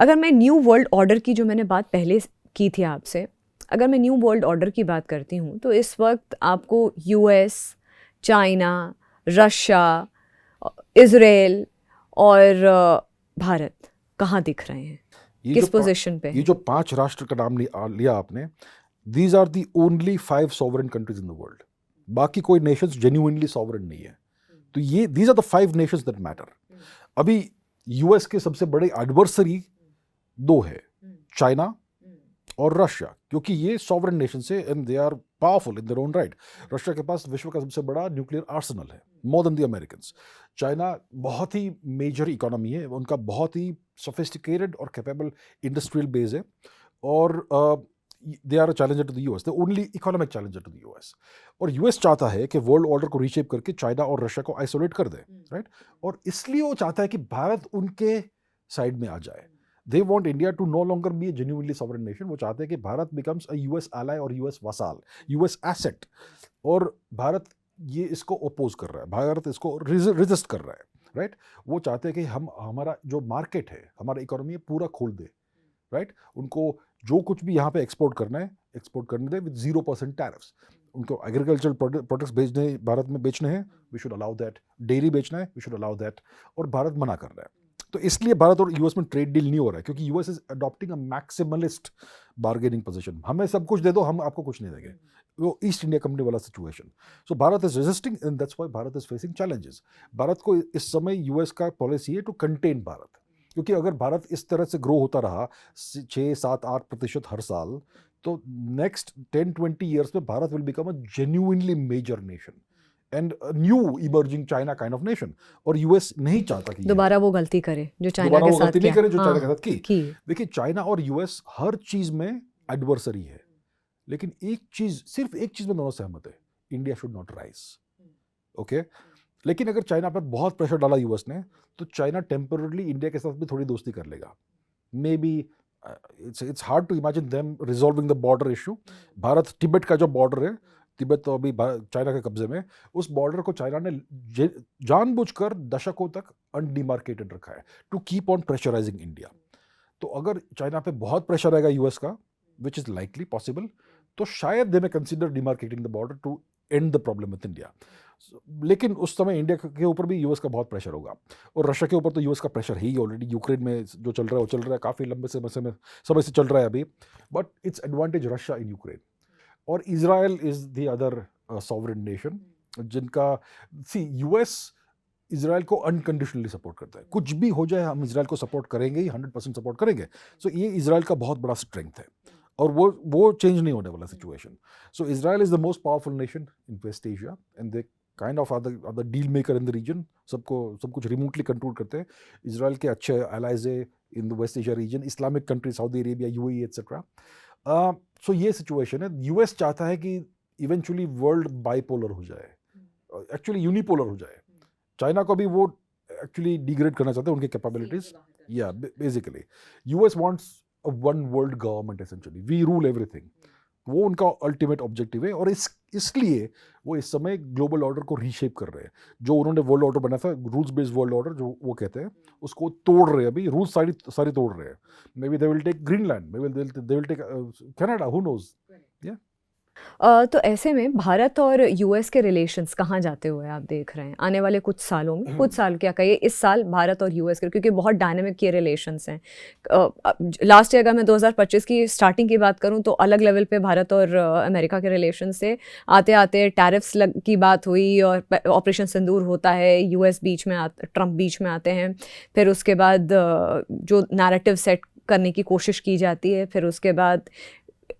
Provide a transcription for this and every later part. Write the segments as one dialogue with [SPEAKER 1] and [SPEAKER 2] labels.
[SPEAKER 1] अगर मैं new world order की, जो मैंने बात पहले की थी आपसे, अगर मैं न्यू वर्ल्ड ऑर्डर की बात करती हूँ तो इस वक्त आपको यूएस, चाइना, रशिया, इज़राइल और भारत कहाँ दिख रहे हैं, किस पोजीशन पे
[SPEAKER 2] ये
[SPEAKER 1] हैं?
[SPEAKER 2] जो 5 राष्ट्र का नाम लिया आपने, these are the only 5 sovereign countries in the world. बाकी कोई नेशंस जेन्युइनली सॉवरेन नहीं है। तो ये these are the 5 nations that matter. अभी यूएस के सबसे बड़े एडवर्सरी 2 है, चाइना और रशिया, क्योंकि ये सॉवरेन नेशन से and they are powerful in their own right. Russia के पास विश्व का सबसे बड़ा न्यूक्लियर आर्सेनल है, more than the Americans. China बहुत ही मेजर इकोनॉमी है, उनका बहुत ही सोफिस्टिकेटेड और कैपेबल इंडस्ट्रियल बेस है, और they are a challenger to the US, the only economic challenger to the US. और यूएस चाहता है कि वर्ल्ड ऑर्डर को रीशेप करके चाइना और रशिया को आइसोलेट कर दे, राइट। और इसलिए वो चाहता है कि भारत उनके साइड में आ जाए। They want India to no longer be a genuinely sovereign nation. वो चाहते हैं कि Bharat becomes a US ally और US vassal, US asset। और भारत ये इसको oppose कर रहा है, भारत इसको resist कर रहा है, राइट। वो चाहते हैं कि हम हमारा जो मार्केट है, हमारा इकोनॉमी है, पूरा खोल दे, राइट। उनको जो कुछ भी यहाँ पे एक्सपोर्ट करना है, एक्सपोर्ट करने दे विद 0% टैरिफ्स। उनको एग्रीकल्चर प्रोडक्ट्स भेजने, भारत में बेचने हैं, we should allow that. Dairy बेचना है, वी शुड अलाउ दैट। और भारत मना कर रहा है। तो इसलिए भारत और यूएस में ट्रेड डील नहीं हो रहा है, क्योंकि US is adopting a maximalist bargaining position. हमें सब कुछ दे दो, हम आपको कुछ नहीं देंगे। वो ईस्ट इंडिया कंपनी वाला situation. So Bharat is resisting and that's why Bharat is facing challenges. Bharat को इस समय यूएस का पॉलिसी है टू कंटेन भारत, क्योंकि अगर भारत इस तरह से ग्रो होता रहा 6-7-8% हर साल, तो नेक्स्ट 10-20 ईयर्स में भारत will become a genuinely major nation and new emerging China kind of nation. और यूएस नहीं चाहता कि
[SPEAKER 1] दोबारा वो गलती करे जो चाइना
[SPEAKER 2] दोबारा
[SPEAKER 1] के
[SPEAKER 2] वो
[SPEAKER 1] साथ
[SPEAKER 2] गलती नहीं
[SPEAKER 1] किया।
[SPEAKER 2] करे जो चाइना के साथ की।
[SPEAKER 1] है।
[SPEAKER 2] देखिए, चाइना और यूएस हर चीज में एडवर्सरी है, लेकिन एक चीज, सिर्फ एक चीज में दोनों सहमत है, India should not rise, okay. लेकिन अगर चाइना पर बहुत प्रेशर डाला यूएस ने, तो चाइना टेम्पररली इंडिया के साथ भी थोड़ी दोस्ती कर लेगा। Maybe it's hard to imagine them resolving the border issue. भारत तिब्बत का जो बॉर्डर है, तिब्बत तो अभी चाइना के कब्जे में, उस बॉर्डर को चाइना ने जानबूझकर दशकों तक अनडिमार्केटेड रखा है to keep on pressurising India. तो अगर चाइना पे बहुत प्रेशर आएगा यूएस का, विच इज लाइकली पॉसिबल, तो शायद they may consider demarcating the border to end the problem with India. लेकिन उस समय इंडिया के ऊपर भी यूएस का बहुत प्रेशर होगा, और रशिया के ऊपर तो यूएस का प्रेशर ही ऑलरेडी यूक्रेन में जो चल रहा है वो चल रहा है, काफ़ी लंबे समय से चल रहा है अभी। But it's advantage Russia in Ukraine. और Israel is the other sovereign nation जिनका, सी, यूएस इजराइल को अनकंडीशनली सपोर्ट करता है। कुछ भी हो जाए, हम इजराइल को सपोर्ट करेंगे ही, 100% सपोर्ट करेंगे। सो ये इजराइल का बहुत बड़ा स्ट्रेंथ है, और वो चेंज नहीं होने वाला situation. So Israel is the most powerful nation in West Asia, and they kind of are the deal maker in the region. सब कुछ रिमोटली कंट्रोल करते हैं। इजराइल के अच्छे एलाइज है in the West Asia region, Islamic country, Saudi Arabia, UAE etcetera. So ये situation है। US चाहता है कि इवेंचुअली वर्ल्ड बाइपोलर हो जाए, एक्चुअली यूनिपोलर हो जाए। चाइना को भी वो एक्चुअली डिग्रेड करना चाहते हैं, उनके कैपेबिलिटीज। या basically US wants a one world government, essentially we rule everything. वो उनका अल्टीमेट ऑब्जेक्टिव है, और इसलिए वो इस समय ग्लोबल ऑर्डर को रीशेप कर रहे हैं। जो उन्होंने वर्ल्ड ऑर्डर बनाया था, रूल्स बेस्ड वर्ल्ड ऑर्डर जो वो कहते हैं, उसको तोड़ रहे हैं अभी। रूल्स सारी तोड़ रहे हैं। Maybe they will take Greenland, maybe they will take Canada, who knows. या
[SPEAKER 1] तो ऐसे में भारत और यूएस के रिलेशंस कहाँ जाते हुए आप देख रहे हैं आने वाले कुछ सालों में? कुछ साल क्या कहिए, इस साल भारत और यूएस के, क्योंकि बहुत डायनेमिक ये रिलेशंस हैं। लास्ट ईयर अगर मैं 2025 की स्टार्टिंग की बात करूं तो अलग लेवल पे भारत और अमेरिका के रिलेशन से आते आते टैरिफ्स की बात हुई, और ऑपरेशन सिंदूर होता है, यूएस बीच में ट्रंप बीच में आते हैं। फिर उसके बाद जो नैरेटिव सेट करने की कोशिश की जाती है, फिर उसके बाद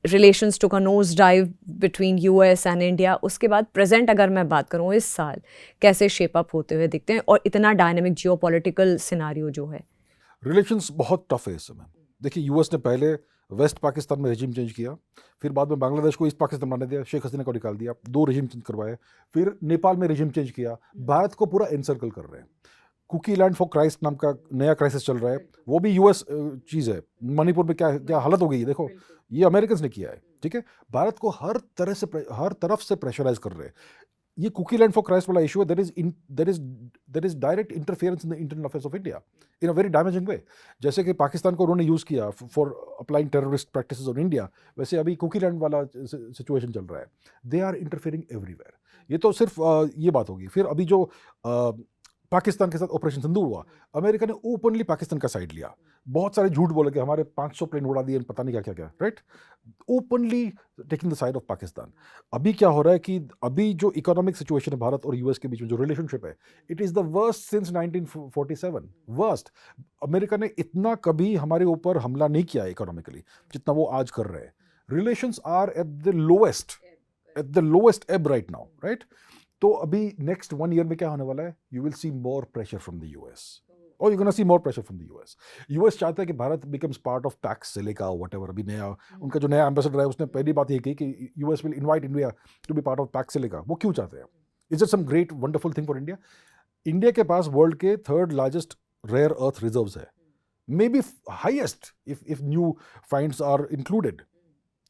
[SPEAKER 1] relations took a nose dive between US and India. उसके बाद प्रेजेंट अगर मैं बात करूँ, इस साल कैसे शेप अप होते हुए दिखते हैं, और इतना डायनेमिक जियोपॉलिटिकल सिनारियो जो है।
[SPEAKER 2] रिलेशंस बहुत टफ है इस समय। देखिए, यूएस ने पहले वेस्ट पाकिस्तान में रेजिम चेंज किया, फिर बाद में बांग्लादेश को ईस्ट पाकिस्तान बना दिया, शेख हसीना को निकाल दिया, 2 रेजिम चेंज करवाए, फिर नेपाल में रेजिम चेंज किया। भारत को पूरा एनसर्कल कर रहे हैं। कुकी लैंड फॉर क्राइस्ट नाम का नया क्राइसिस चल रहा है, वो भी यूएस चीज़ है। मणिपुर में क्या क्या हालत हो गई है, देखो, ये अमेरिकन ने किया है, ठीक है। भारत को हर तरफ से प्रेशराइज कर रहे हैं। ये कुकी लैंड फॉर क्राइस्ट वाला इशू है, there is direct interference in the internal affairs of India in a very damaging way. जैसे कि पाकिस्तान को उन्होंने यूज़ किया for applying terrorist practices on India, वैसे अभी कुकी लैंड वाला सिचुएशन चल रहा है. They are interfering everywhere. ये तो सिर्फ ये बात होगी. फिर अभी जो पाकिस्तान के साथ ऑपरेशन सिंदूर हुआ, अमेरिका ने ओपनली पाकिस्तान का साइड लिया, बहुत सारे झूठ बोले कि हमारे 500 प्लेन उड़ा दिए, पता नहीं क्या क्या, right? Openly taking the side of Pakistan. अभी क्या हो रहा है कि अभी जो इकोनॉमिक सिचुएशन है भारत और यूएस के बीच में, जो रिलेशनशिप है, it is the worst since 1947. Worst. America ने इतना कभी हमारे ऊपर हमला नहीं किया इकोनॉमिकली जितना वो आज कर रहे हैं. Relations are at the lowest ebb right now, right? तो अभी नेक्स्ट 1 ईयर में क्या होने वाला है? You will see more pressure from the US, और you gonna see more pressure from the US. US चाहता है कि भारत becomes part of Pax Silica, whatever. अभी नया उनका जो नया एम्बेसडर है, उसने पहली बात ये की कि US will invite India to be part of Pax Silica. वो क्यों चाहते हैं? Is it some great wonderful thing for India? India के पास वर्ल्ड के 3rd largest rare earth reserves है, may be highest if new finds are included.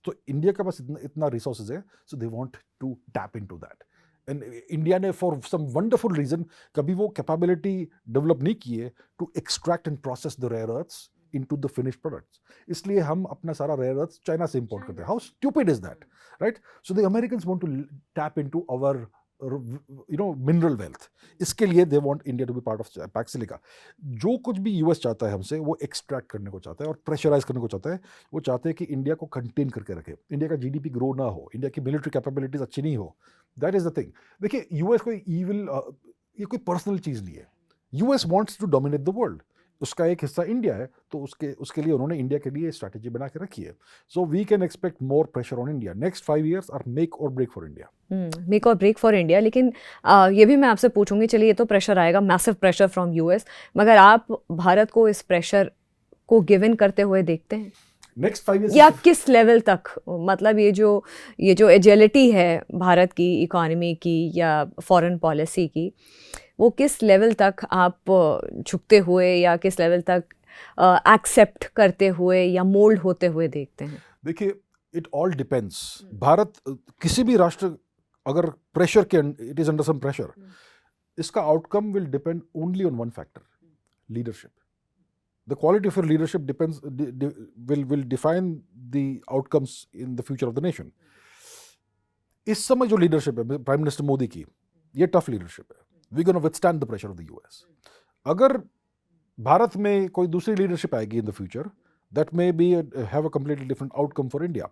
[SPEAKER 2] तो India के पास इतना रिसोर्सेज है, so they want to tap into that. And India ने फॉर सम वंडरफुल रीजन कभी वो कैपेबिलिटी डेवलप नहीं की है to extract and process the rare earths into the finished products. इसलिए हम अपना सारा रेयर अर्थ्स चाइना से इंपोर्ट करते हैं. How stupid is that, right? So the Americans want to tap into our mineral wealth. इसके लिए they want India to be part of Pax Silica. जो कुछ भी यूएस चाहता है हमसे, वो एक्सट्रैक्ट करने को चाहता है और प्रेशराइज करने को चाहता है. वो चाहते हैं कि इंडिया को कंटेन करके रखे, इंडिया का जीडीपी ग्रो ना हो, इंडिया की मिलिट्री कैपेबिलिटीज अच्छी नहीं हो. That is the thing. देखिए, यूएस कोई ईविल, ये कोई पर्सनल चीज नहीं है. US wants to dominate the world. उसका एक हिस्सा इंडिया है, तो उसके लिए उन्होंने इंडिया के लिए स्ट्रैटेजी बना के रखी है. So we can expect more pressure on India. Next 5 years are make or break for India.
[SPEAKER 1] Make or break for India. लेकिन ये भी मैं आपसे पूछूंगी, चलिए ये तो प्रेशर आएगा, मैसिव प्रेशर फ्रॉम यूएस, मगर आप भारत को इस प्रेशर को गिव इन करते हुए देखते हैं
[SPEAKER 2] नेक्स्ट 5 years
[SPEAKER 1] या किस लेवल तक? मतलब ये जो एजिलिटी है भारत की इकोनॉमी की या फॉरेन पॉलिसी की, वो किस लेवल तक आप झुकते हुए या किस लेवल तक एक्सेप्ट करते हुए या मोल्ड होते हुए देखते हैं?
[SPEAKER 2] देखिए, इट ऑल डिपेंड्स. भारत किसी भी राष्ट्र अगर प्रेशर के, it is under some pressure, इसका outcome will depend only on one factor, leadership. The quality of your leadership will define the outcomes in the future of the nation. इस समय जो leadership है प्राइम मिनिस्टर मोदी की, ये tough leadership है. We gonna withstand the pressure of the US. अगर भारत में कोई दूसरी लीडरशिप आएगी in the future, that may be have a completely different outcome for India.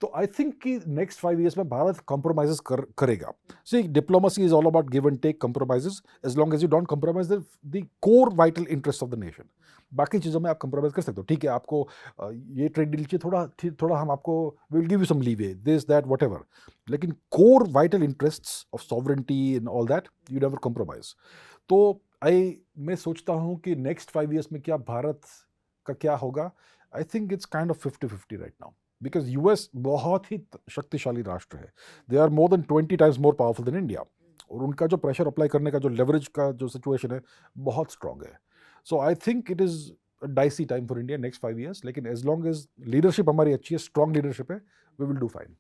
[SPEAKER 2] तो आई थिंक कि नेक्स्ट 5 years में भारत कॉम्प्रोमाइजेस करेगा. See, diplomacy is all about give and take compromises, as long as you don't compromise the core vital interest of the nation. बाकी चीज़ों में आप compromise कर सकते हो. ठीक है, आपको ये ट्रेड डील चाहिए, थोड़ा हम आपको will give you some leeway, this that whatever, लेकिन core vital interests of sovereignty and all that you never compromise. तो मैं सोचता हूँ कि नेक्स्ट 5 years में क्या भारत का क्या होगा. I think it's kind of 50-50 right now, because US बहुत ही शक्तिशाली राष्ट्र है. They are more than 20 times more powerful than India, और उनका जो प्रेशर अप्लाई करने का जो लेवरेज का जो सिचुएशन है, बहुत स्ट्रांग है. So I think it is a dicey time for India next 5 years. लेकिन as long as leadership हमारी अच्छी है, strong leadership है, we will do fine.